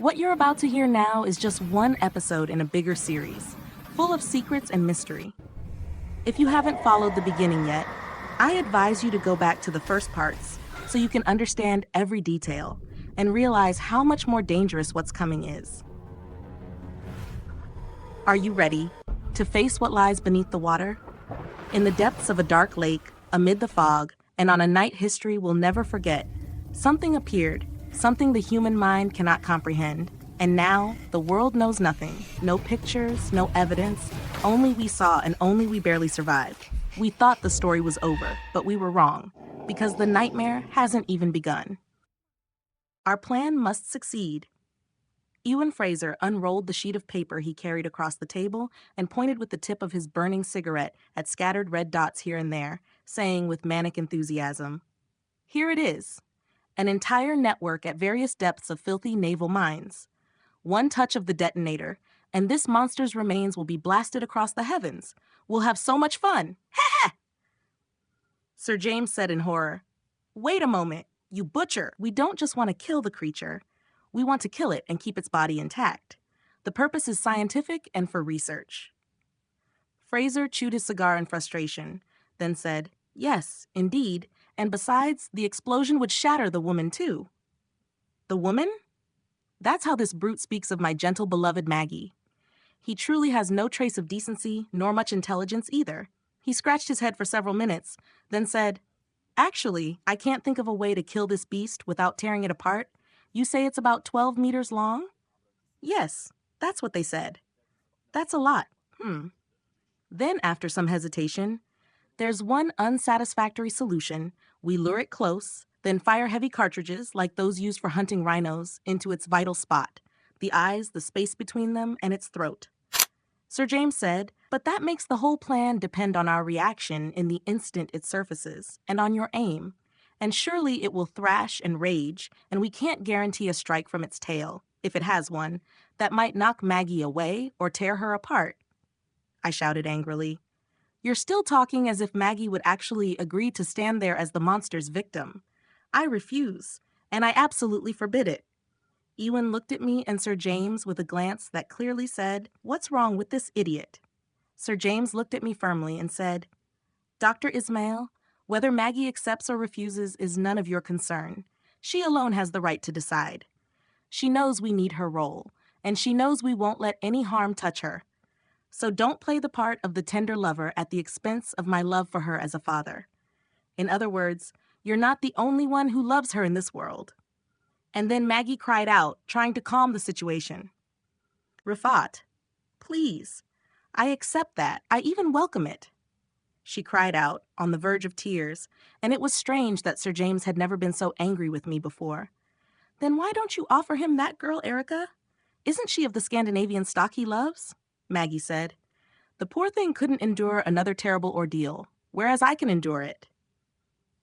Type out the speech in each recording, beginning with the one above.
What you're about to hear now is just one episode in a bigger series, full of secrets and mystery. If you haven't followed the beginning yet, I advise you to go back to the first parts so you can understand every detail and realize how much more dangerous what's coming is. Are you ready to face what lies beneath the water? In the depths of a dark lake, amid the fog, and on a night history we'll never forget, something appeared, something the human mind cannot comprehend. And now, the world knows nothing. No pictures, no evidence. Only we saw and only we barely survived. We thought the story was over, but we were wrong, because the nightmare hasn't even begun. Our plan must succeed. Ewan Fraser unrolled the sheet of paper he carried across the table and pointed with the tip of his burning cigarette at scattered red dots here and there, saying with manic enthusiasm, "Here it is. An entire network at various depths of filthy naval mines. One touch of the detonator, and this monster's remains will be blasted across the heavens. We'll have so much fun. Ha!" Sir James said in horror, "Wait a moment, you butcher. We don't just want to kill the creature. We want to kill it and keep its body intact. The purpose is scientific and for research." Fraser chewed his cigar in frustration, then said, "Yes, indeed, and besides, the explosion would shatter the woman too." "The woman? That's how this brute speaks of my gentle beloved Maggie. He truly has no trace of decency, nor much intelligence either." He scratched his head for several minutes, then said, "Actually, I can't think of a way to kill this beast without tearing it apart. You say it's about 12 meters long?" "Yes, that's what they said." "That's a lot. Then, after some hesitation, "There's one unsatisfactory solution. We lure it close, then fire heavy cartridges, like those used for hunting rhinos, into its vital spot, the eyes, the space between them, and its throat." Sir James said, "But that makes the whole plan depend on our reaction in the instant it surfaces, and on your aim. And surely it will thrash and rage, and we can't guarantee a strike from its tail, if it has one, that might knock Maggie away or tear her apart." I shouted angrily, "You're still talking as if Maggie would actually agree to stand there as the monster's victim. I refuse, and I absolutely forbid it." Ewan looked at me and Sir James with a glance that clearly said, "What's wrong with this idiot?" Sir James looked at me firmly and said, "Dr. Ismail, whether Maggie accepts or refuses is none of your concern. She alone has the right to decide. She knows we need her role, and she knows we won't let any harm touch her. So don't play the part of the tender lover at the expense of my love for her as a father. In other words, you're not the only one who loves her in this world." And then Maggie cried out, trying to calm the situation. "Rafat, please, I accept that. I even welcome it." She cried out, on the verge of tears, and it was strange that Sir James had never been so angry with me before. "Then why don't you offer him that girl, Erica? Isn't she of the Scandinavian stock he loves?" Maggie said. "The poor thing couldn't endure another terrible ordeal, whereas I can endure it."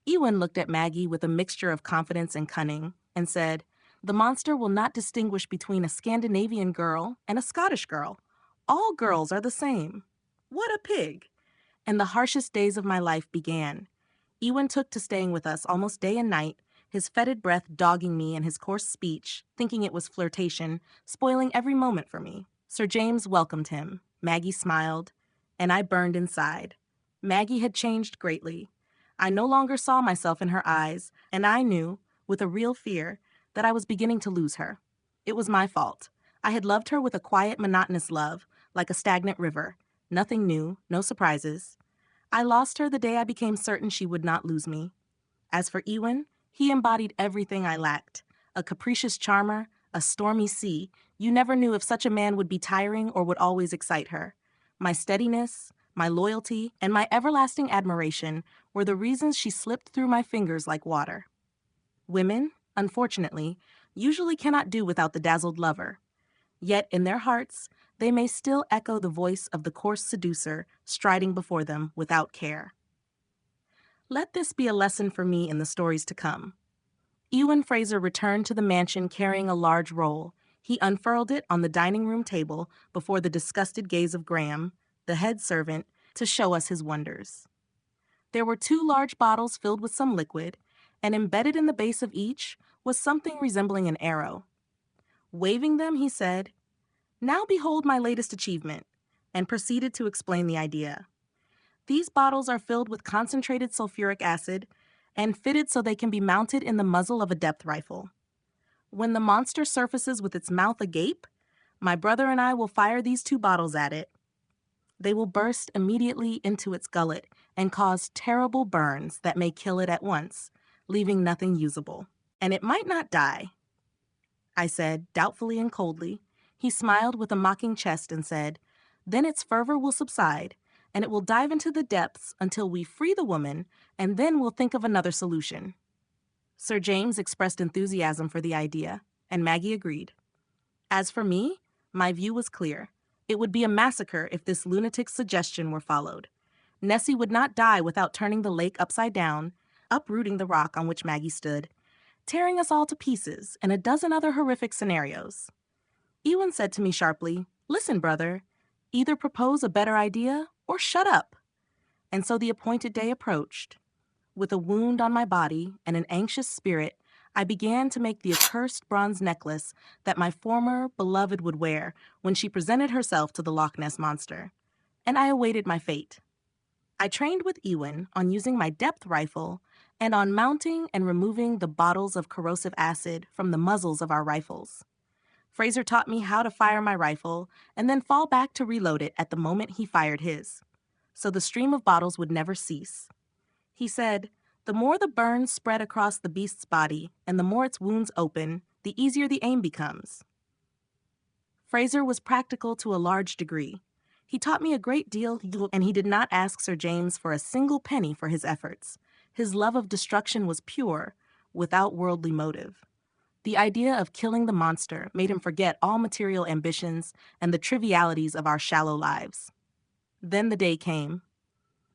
Ewan looked at Maggie with a mixture of confidence and cunning, and said, "The monster will not distinguish between a Scandinavian girl and a Scottish girl. All girls are the same. What a pig!" And the harshest days of my life began. Ewan took to staying with us almost day and night, his fetid breath dogging me and his coarse speech, thinking it was flirtation, spoiling every moment for me. Sir James welcomed him. Maggie smiled, and I burned inside. Maggie had changed greatly. I no longer saw myself in her eyes, and I knew, with a real fear, that I was beginning to lose her. It was my fault. I had loved her with a quiet, monotonous love, like a stagnant river. Nothing new, no surprises. I lost her the day I became certain she would not lose me. As for Ewan, he embodied everything I lacked. A capricious charmer, a stormy sea. You never knew if such a man would be tiring or would always excite her. My steadiness, my loyalty, and my everlasting admiration were the reasons she slipped through my fingers like water. Women, unfortunately, usually cannot do without the dazzled lover. Yet in their hearts, they may still echo the voice of the coarse seducer striding before them without care. Let this be a lesson for me in the stories to come. Ewan Fraser returned to the mansion carrying a large roll. He unfurled it on the dining room table before the disgusted gaze of Graham, the head servant, to show us his wonders. There were 2 large bottles filled with some liquid, and embedded in the base of each was something resembling an arrow. Waving them, he said, "Now behold my latest achievement," and proceeded to explain the idea. These bottles are filled with concentrated sulfuric acid and fitted so they can be mounted in the muzzle of a depth rifle. When the monster surfaces with its mouth agape, my brother and I will fire these 2 bottles at it. They will burst immediately into its gullet and cause terrible burns that may kill it at once, leaving nothing usable. And it might not die, I said, doubtfully and coldly. He smiled with a mocking chest and said, "Then its fervor will subside, and it will dive into the depths until we free the woman, and then we'll think of another solution." Sir James expressed enthusiasm for the idea, and Maggie agreed. As for me, my view was clear. It would be a massacre if this lunatic's suggestion were followed. Nessie would not die without turning the lake upside down, uprooting the rock on which Maggie stood, tearing us all to pieces, and a dozen other horrific scenarios. Ewan said to me sharply, "Listen, brother, either propose a better idea or shut up." And so the appointed day approached. With a wound on my body and an anxious spirit, I began to make the accursed bronze necklace that my former beloved would wear when she presented herself to the Loch Ness monster, and I awaited my fate. I trained with Ewan on using my depth rifle and on mounting and removing the bottles of corrosive acid from the muzzles of our rifles. Fraser taught me how to fire my rifle and then fall back to reload it at the moment he fired his, so the stream of bottles would never cease. He said, "The more the burns spread across the beast's body and the more its wounds open, the easier the aim becomes." Fraser was practical to a large degree. He taught me a great deal, and he did not ask Sir James for a single penny for his efforts. His love of destruction was pure, without worldly motive. The idea of killing the monster made him forget all material ambitions and the trivialities of our shallow lives. Then the day came,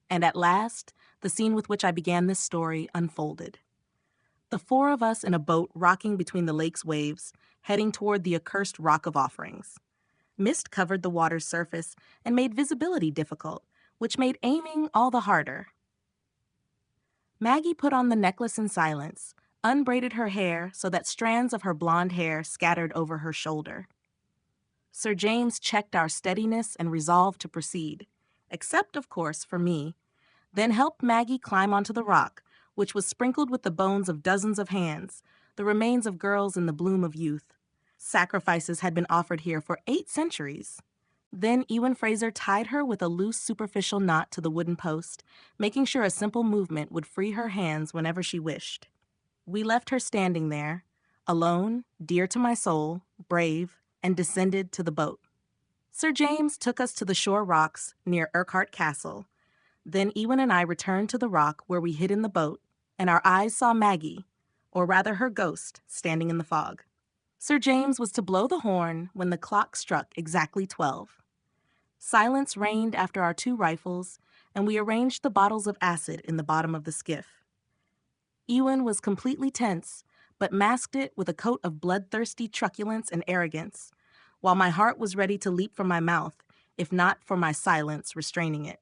and at last, the scene with which I began this story unfolded. The 4 of us in a boat rocking between the lake's waves, heading toward the accursed Rock of Offerings. Mist covered the water's surface and made visibility difficult, which made aiming all the harder. Maggie put on the necklace in silence, unbraided her hair so that strands of her blonde hair scattered over her shoulder. Sir James checked our steadiness and resolve to proceed, except, of course, for me, then helped Maggie climb onto the rock, which was sprinkled with the bones of dozens of hands, the remains of girls in the bloom of youth. Sacrifices had been offered here for 8 centuries. Then Ewan Fraser tied her with a loose superficial knot to the wooden post, making sure a simple movement would free her hands whenever she wished. We left her standing there, alone, dear to my soul, brave, and descended to the boat. Sir James took us to the shore rocks near Urquhart Castle. Then Ewan and I returned to the rock where we hid in the boat, and our eyes saw Maggie, or rather her ghost, standing in the fog. Sir James was to blow the horn when the clock struck exactly 12. Silence reigned after our 2 rifles, and we arranged the bottles of acid in the bottom of the skiff. Ewan was completely tense, but masked it with a coat of bloodthirsty truculence and arrogance, while my heart was ready to leap from my mouth, if not for my silence restraining it.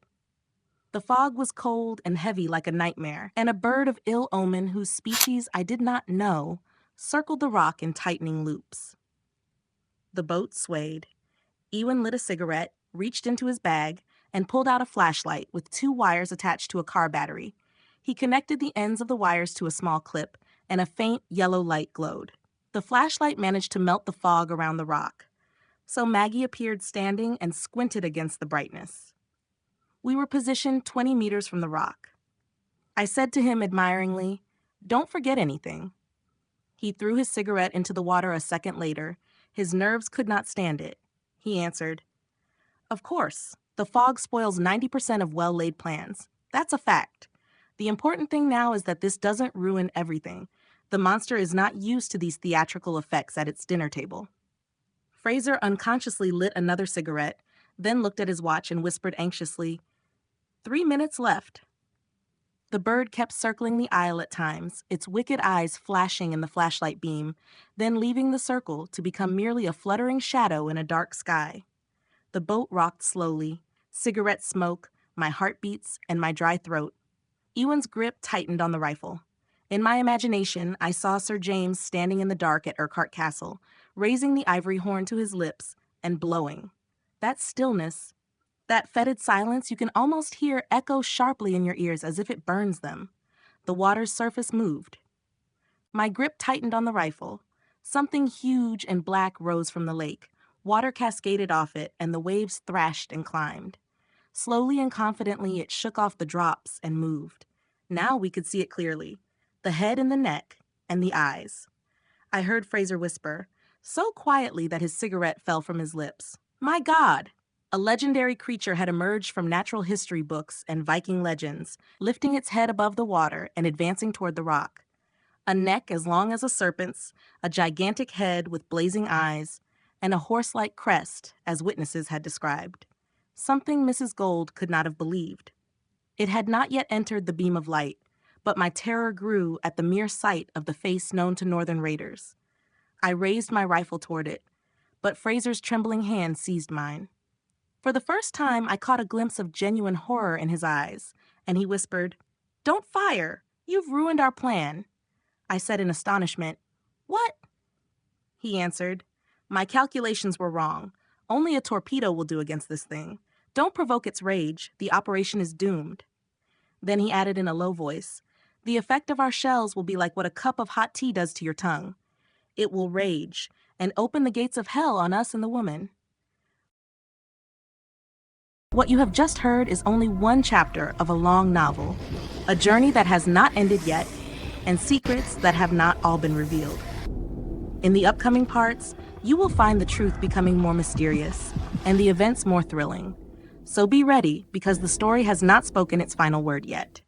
The fog was cold and heavy like a nightmare, and a bird of ill omen whose species I did not know circled the rock in tightening loops. The boat swayed. Ewan lit a cigarette, reached into his bag, and pulled out a flashlight with 2 wires attached to a car battery. He connected the ends of the wires to a small clip, and a faint yellow light glowed. The flashlight managed to melt the fog around the rock, so Maggie appeared standing and squinted against the brightness. We were positioned 20 meters from the rock. I said to him admiringly, "Don't forget anything." He threw his cigarette into the water a second later. His nerves could not stand it. He answered, "Of course, the fog spoils 90% of well-laid plans. That's a fact. The important thing now is that this doesn't ruin everything. The monster is not used to these theatrical effects at its dinner table." Fraser unconsciously lit another cigarette, then looked at his watch and whispered anxiously, 3 minutes left. The bird kept circling the aisle at times, its wicked eyes flashing in the flashlight beam, then leaving the circle to become merely a fluttering shadow in a dark sky. The boat rocked slowly, cigarette smoke, my heartbeats, and my dry throat. Ewan's grip tightened on the rifle. In my imagination, I saw Sir James standing in the dark at Urquhart Castle, raising the ivory horn to his lips and blowing. That stillness, that fetid silence you can almost hear echo sharply in your ears as if it burns them. The water's surface moved. My grip tightened on the rifle. Something huge and black rose from the lake. Water cascaded off it, and the waves thrashed and climbed. Slowly and confidently, it shook off the drops and moved. Now we could see it clearly. The head and the neck, and the eyes. I heard Fraser whisper, so quietly that his cigarette fell from his lips. My God! A legendary creature had emerged from natural history books and Viking legends, lifting its head above the water and advancing toward the rock. A neck as long as a serpent's, a gigantic head with blazing eyes, and a horse-like crest, as witnesses had described. Something Mrs. Gold could not have believed. It had not yet entered the beam of light, but my terror grew at the mere sight of the face known to northern raiders. I raised my rifle toward it, but Fraser's trembling hand seized mine. For the first time, I caught a glimpse of genuine horror in his eyes, and he whispered, "Don't fire! You've ruined our plan." I said in astonishment, "What?" He answered, "My calculations were wrong. Only a torpedo will do against this thing. Don't provoke its rage. The operation is doomed." Then he added in a low voice, "The effect of our shells will be like what a cup of hot tea does to your tongue. It will rage and open the gates of hell on us and the woman." What you have just heard is only one chapter of a long novel, a journey that has not ended yet, and secrets that have not all been revealed. In the upcoming parts, you will find the truth becoming more mysterious and the events more thrilling. So be ready, because the story has not spoken its final word yet.